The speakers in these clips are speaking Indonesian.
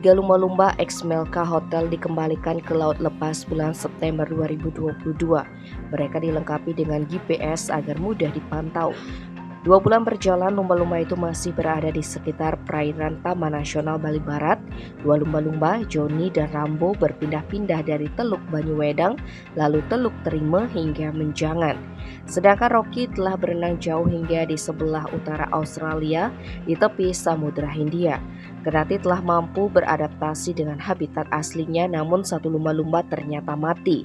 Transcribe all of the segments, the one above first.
3 lumba-lumba ex-Melka Hotel dikembalikan ke laut lepas bulan September 2022. Mereka dilengkapi dengan GPS agar mudah dipantau. 2 bulan berjalan, lumba-lumba itu masih berada di sekitar perairan Taman Nasional Bali Barat. 2 lumba-lumba, Joni dan Rambo, berpindah-pindah dari Teluk Banyuwedang, lalu Teluk Terime hingga Menjangan. Sedangkan Rocky telah berenang jauh hingga di sebelah utara Australia, di tepi Samudra Hindia. Kendati telah mampu beradaptasi dengan habitat aslinya, namun satu lumba-lumba ternyata mati.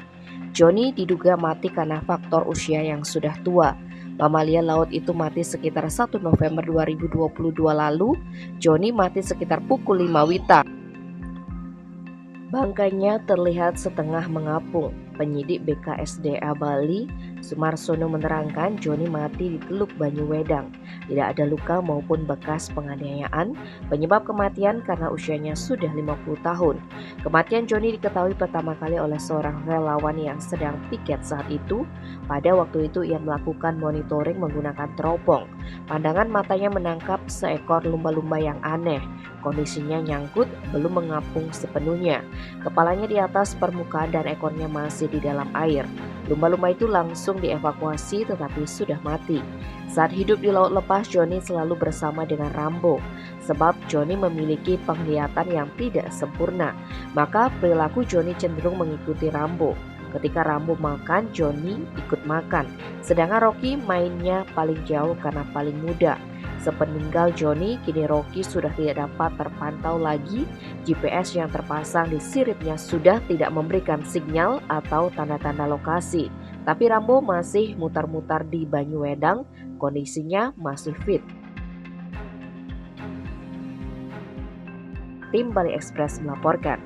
Joni diduga mati karena faktor usia yang sudah tua. Mamalia laut itu mati sekitar 1 November 2022 lalu. Joni mati sekitar pukul 5 WITA. Bangkainya terlihat setengah mengapung. Penyidik BKSDA Bali, Sumarsono, menerangkan Joni mati di Teluk Banyuwedang. Tidak ada luka maupun bekas penganiayaan. Penyebab kematian karena usianya sudah 50 tahun. Kematian Joni diketahui pertama kali oleh seorang relawan yang sedang piket saat itu. Pada waktu itu ia melakukan monitoring menggunakan teropong. Pandangan matanya menangkap seekor lumba-lumba yang aneh. Kondisinya nyangkut, belum mengapung sepenuhnya. Kepalanya di atas permukaan dan ekornya masih di dalam air. Lumba-lumba itu langsung dievakuasi tetapi sudah mati. Saat hidup di laut lepas, Joni selalu bersama dengan Rambo. Sebab Joni memiliki penglihatan yang tidak sempurna, maka perilaku Joni cenderung mengikuti Rambo. Ketika Rambo makan, Joni ikut makan. Sedangkan Rocky mainnya paling jauh karena paling muda. Sepeninggal Joni, kini Rocky sudah tidak dapat terpantau lagi. GPS yang terpasang di siripnya sudah tidak memberikan sinyal atau tanda-tanda lokasi. Tapi Rambo masih mutar-mutar di Banyuwedang, kondisinya masih fit. Tim Bali Express melaporkan.